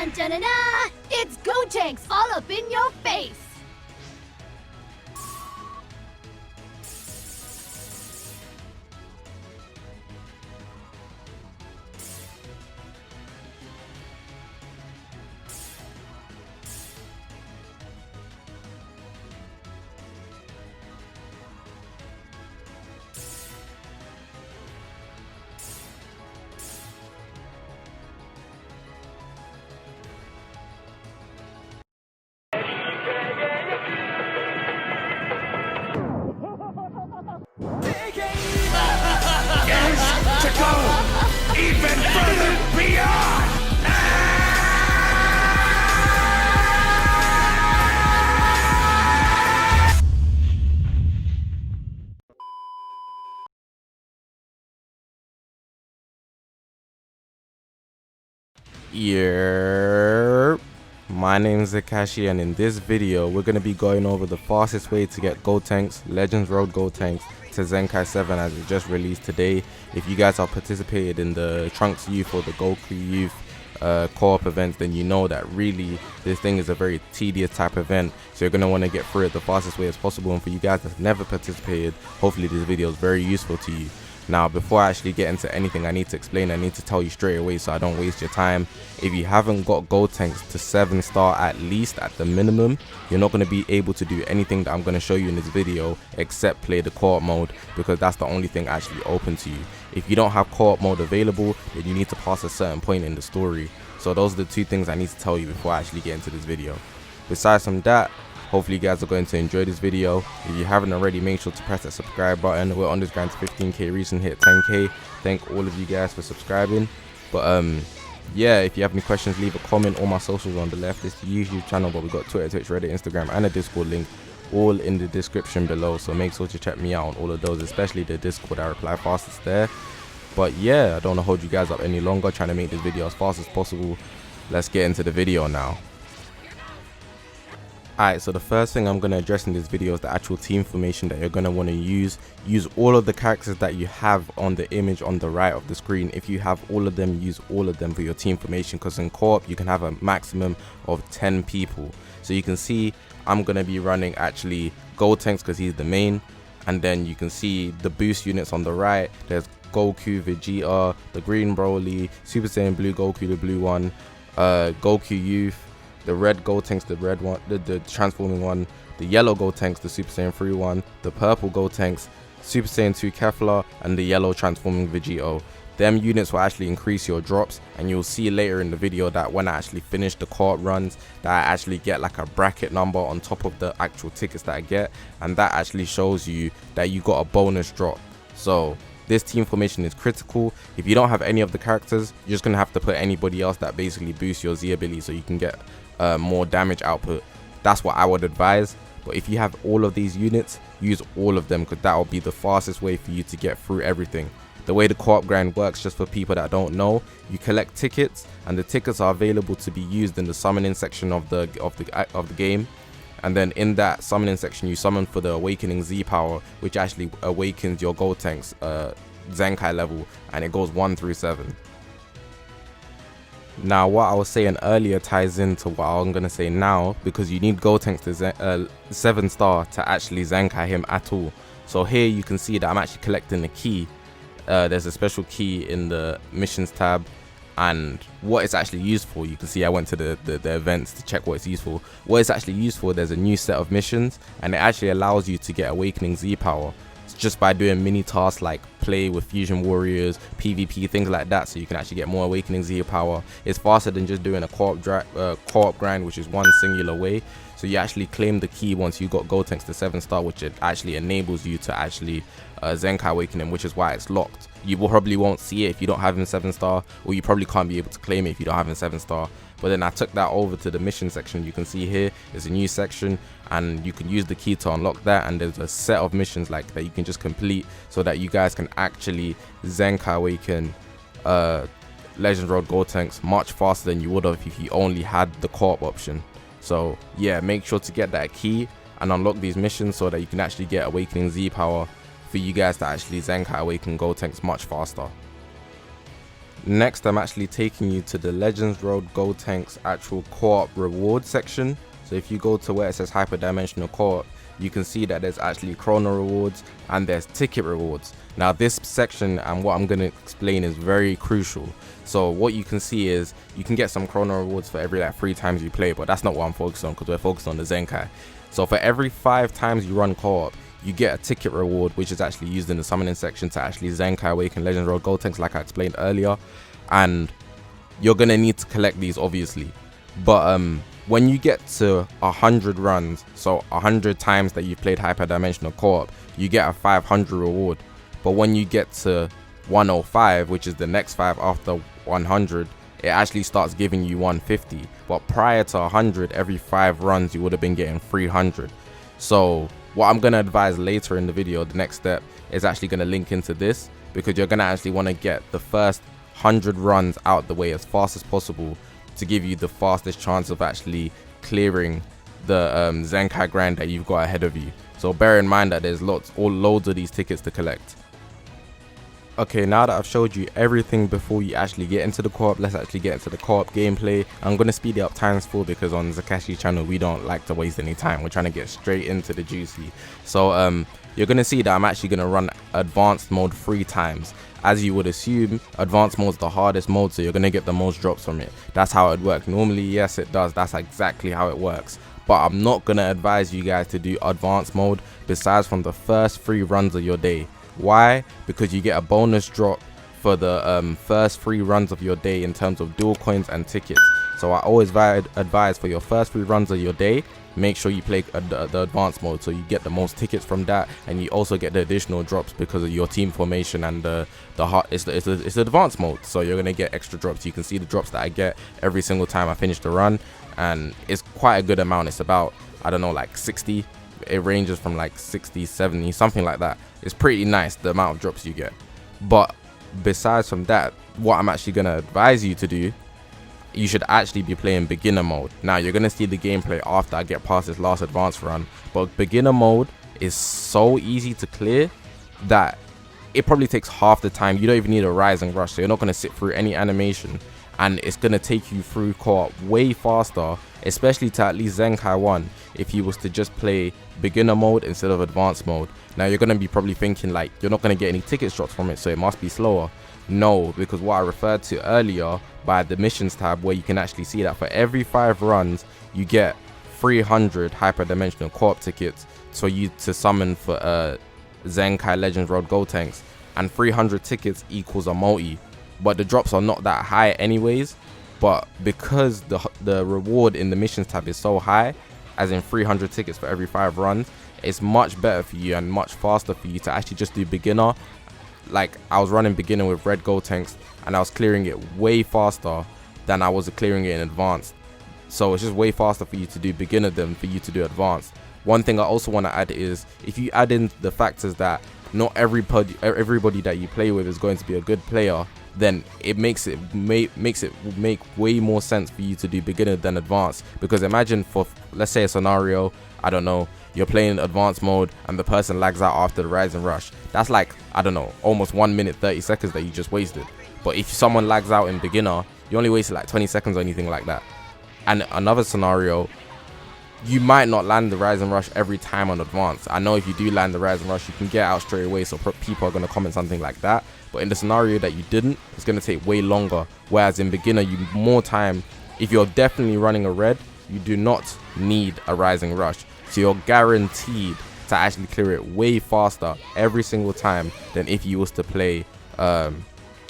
dun dun dun dun! It's GOTENKS all up in your face! To go even further beyond! Yeah, my name is Zakashi, and in this video we're going to be going over the fastest way to get GOTENKS, Legends Road GOTENKS to ZENKAI 7 as it just released today. If you guys have participated in the Trunks Youth or the Goku Youth co-op events, then you know that really this thing is a very tedious type event, so you're going to want to get through it the fastest way as possible. And for you guys that's never participated, hopefully this video is very useful to you. Now, before I actually get into anything, I need to explain, I need to tell you straight away so I don't waste your time. If you haven't got GOTENKS to 7-star at least at the minimum, you're not going to be able to do anything that I'm going to show you in this video except play the co-op mode, because that's the only thing actually open to you. If you don't have co-op mode available, then you need to pass a certain point in the story. So those are the two things I need to tell you before I actually get into this video. Besides from that, hopefully you guys are going to enjoy this video. If you haven't already, make sure to press that subscribe button. We're on this grind to 15k recent, hit 10k. Thank all of you guys for subscribing. But yeah, if you have any questions, leave a comment. All my socials on the left. It's the YouTube channel, but we've got Twitter, Twitch, Reddit, Instagram, and a Discord link all in the description below. So make sure to check me out on all of those, especially the Discord. I reply fastest there. But yeah, I don't want to hold you guys up any longer, trying to make this video as fast as possible. Let's get into the video now. Alright, so the first thing I'm going to address in this video is the actual team formation that you're going to want to use. Use all of the characters that you have on the image on the right of the screen. If you have all of them, use all of them for your team formation, because in co-op you can have a maximum of 10 people. So you can see I'm going to be running actually GOTENKS because he's the main, and then you can see the boost units on the right. There's Goku, Vegeta, the green Broly, Super Saiyan Blue Goku, the blue one, Goku Youth, the red GOTENKS, the red one, the transforming one, the yellow GOTENKS, the Super Saiyan 3 one, the purple GOTENKS, Super Saiyan 2 Kefla, and the yellow transforming Vegeta. Them units will actually increase your drops, and you'll see later in the video that when I actually finish the co-op runs, that I actually get like a bracket number on top of the actual tickets that I get, and that actually shows you that you got a bonus drop. So this team formation is critical. If you don't have any of the characters, you're just gonna have to put anybody else that basically boosts your Z ability so you can get more damage output. That's what I would advise. But if you have all of these units, use all of them, because that will be the fastest way for you to get through everything. The way the co-op grind works, just for people that don't know, you collect tickets, and the tickets are available to be used in the summoning section of the game. And then in that summoning section, you summon for the awakening Z power, which actually awakens your GOTENKS Zenkai level, and it goes 1 through 7. Now, what I was saying earlier ties into what I'm going to say now, because you need GOTENKS to 7-star to actually Zenkai him at all. So here you can see that I'm actually collecting the key. There's a special key in the missions tab, and what it's actually used for, you can see I went to the events to check what it's used for. What it's actually used for, there's a new set of missions, and it actually allows you to get awakening Z power just by doing mini tasks like play with fusion warriors, PvP, things like that, so you can actually get more awakening Z power. It's faster than just doing a co-op grind, which is one singular way. So you actually claim the key once you got GOTENKS to 7-star, which it actually enables you to actually Zenkai awaken him, which is why it's locked. You probably won't see it if you don't have him 7-star, or you probably can't be able to claim it if you don't have him 7-star. But then I took that over to the mission section. You can see here there's a new section, and you can use the key to unlock that, and there's a set of missions like that you can just complete so that you guys can actually Zenkai awaken Legends Road GOTENKS much faster than you would have if you only had the co-op option. So yeah, make sure to get that key and unlock these missions so that you can actually get awakening Z power for you guys to actually Zenkai awaken GOTENKS much faster. Next, I'm actually taking you to the Legends Road GOTENKS actual co-op reward section. So if you go to where it says hyperdimensional co-op, you can see that there's actually chrono rewards and there's ticket rewards. Now this section and what I'm going to explain is very crucial. So what you can see is you can get some chrono rewards for every like 3 times you play, but that's not what I'm focused on because we're focused on the Zenkai. So for every 5 times you run co-op, you get a ticket reward, which is actually used in the summoning section to actually Zenkai Awaken Legends Road GOTENKS, like I explained earlier. And you're gonna need to collect these obviously, but when you get to 100 runs, so 100 times that you've played hyperdimensional co-op, you get a 500 reward. But when you get to 105, which is the next 5 after 100, it actually starts giving you 150. But prior to 100, every 5 runs you would have been getting 300. So what I'm going to advise later in the video, the next step, is actually going to link into this, because you're going to actually want to get the first 100 runs out the way as fast as possible to give you the fastest chance of actually clearing the Zenkai grind that you've got ahead of you. So bear in mind that there's loads of these tickets to collect. Okay, now that I've showed you everything before you actually get into the co-op, let's actually get into the co-op gameplay. I'm going to speed it up ×4 because on Zakashi channel we don't like to waste any time. We're trying to get straight into the juicy. So you're going to see that I'm actually going to run advanced mode 3 times. As you would assume, advanced mode is the hardest mode, so you're going to get the most drops from it. That's how it works. Normally, yes, it does. That's exactly how it works. But I'm not going to advise you guys to do advanced mode besides from the first 3 runs of your day. Why? Because you get a bonus drop for the first 3 runs of your day in terms of dual coins and tickets. So I always advise for your first 3 runs of your day, make sure you play the advanced mode, so you get the most tickets from that, and you also get the additional drops because of your team formation and it's the advanced mode, so you're gonna get extra drops. You can see the drops that I get every single time I finish the run, and it's quite a good amount. It's about, I don't know, like 60. It ranges from like 60, 70, something like that. It's pretty nice the amount of drops you get. But besides from that, what I'm actually gonna advise you to do, you should actually be playing beginner mode. Now you're gonna see the gameplay after I get past this last advanced run, but beginner mode is so easy to clear that it probably takes half the time. You don't even need a rise and rush, so you're not gonna sit through any animation, and it's gonna take you through co-op way faster, especially to at least Zenkai 1 if you was to just play beginner mode instead of advanced mode. Now you're gonna be probably thinking like you're not gonna get any ticket drops from it, so it must be slower. No, because what I referred to earlier by the missions tab, where you can actually see that for every 5 runs you get 300 hyperdimensional co-op tickets for you to summon for Zenkai Legends Road GOTENKS, and 300 tickets equals a multi. But the drops are not that high anyways, but because the reward in the missions tab is so high, as in 300 tickets for every 5 runs, it's much better for you and much faster for you to actually just do beginner. Like I was running beginner with red GOTENKS and I was clearing it way faster than I was clearing it in advanced. So it's just way faster for you to do beginner than for you to do advanced. One thing I also want to add is, if you add in the factors that not everybody that you play with is going to be a good player, then it makes it make way more sense for you to do beginner than advanced. Because imagine, for let's say a scenario, I don't know, you're playing advanced mode and the person lags out after the rise and rush. That's like, I don't know, almost 1 minute 30 seconds that you just wasted. But if someone lags out in beginner, you only wasted like 20 seconds or anything like that. And another scenario, you might not land the rise and rush every time on advanced. I know if you do land the rise and rush, you can get out straight away, so people are going to comment something like that. But in the scenario that you didn't, it's going to take way longer. Whereas in beginner, you more time. If you're definitely running a red, you do not need a rising rush, so you're guaranteed to actually clear it way faster every single time than if you was to play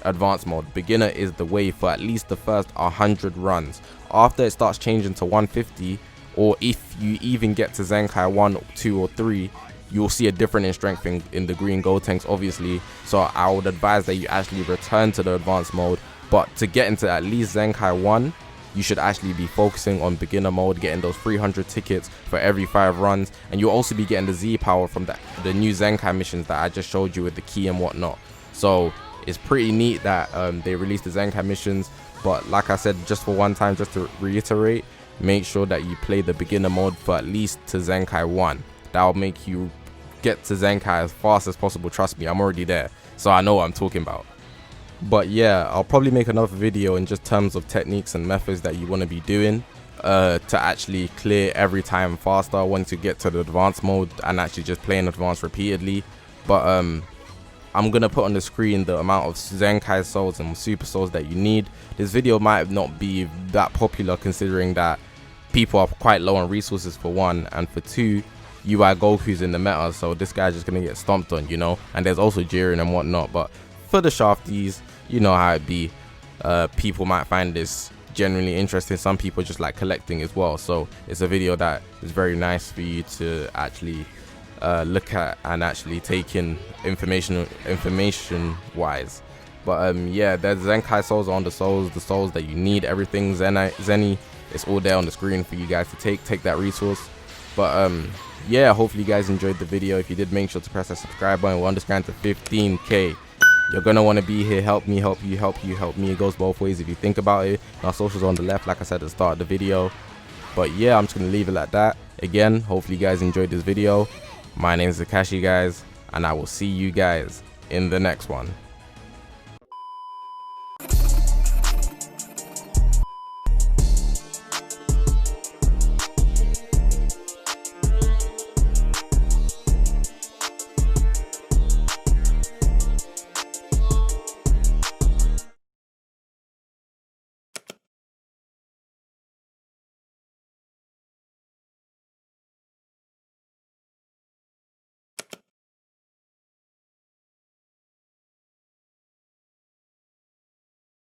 advanced mode. Beginner is the way for at least the first 100 runs. After it starts changing to 150, or if you even get to Zenkai 1, 2 or 3, you'll see a difference in strength in the green GOTENKS obviously. So I would advise that you actually return to the advanced mode. But to get into at least Zenkai 1, you should actually be focusing on beginner mode, getting those 300 tickets for every 5 runs, and you'll also be getting the Z power from the new Zenkai missions that I just showed you with the key and whatnot. So it's pretty neat that they released the Zenkai missions. But like I said, just for one time, just to reiterate, make sure that you play the beginner mode for at least to Zenkai 1. That will make you get to Zenkai as fast as possible. Trust me, I'm already there, so I know what I'm talking about. But yeah, I'll probably make another video in just terms of techniques and methods that you want to be doing to actually clear every time faster once you get to the advanced mode and actually just playing advanced repeatedly. But I'm gonna put on the screen the amount of Zenkai souls and super souls that you need. This video might not be that popular considering that people are quite low on resources for one, and for two, UI Goku's in the meta, so this guy's just gonna get stomped on, you know. And there's also Jiren and whatnot. But for the Shafties, you know how it be. People might find this genuinely interesting. Some people just like collecting as well, so it's a video that is very nice for you to actually look at and actually take in information wise. But yeah, there's Zenkai souls on the souls that you need, everything Zenny, it's all there on the screen for you guys to take that resource. But yeah, hopefully you guys enjoyed the video. If you did, make sure to press that subscribe button. We're on this grind to 15k. You're gonna want to be here. Help me, help you, help you, help me. It goes both ways if you think about it. And our socials are on the left, like I said at the start of the video. But yeah, I'm just gonna leave it like that. Again, hopefully you guys enjoyed this video. My name is Zakashi, guys, and I will see you guys in the next one.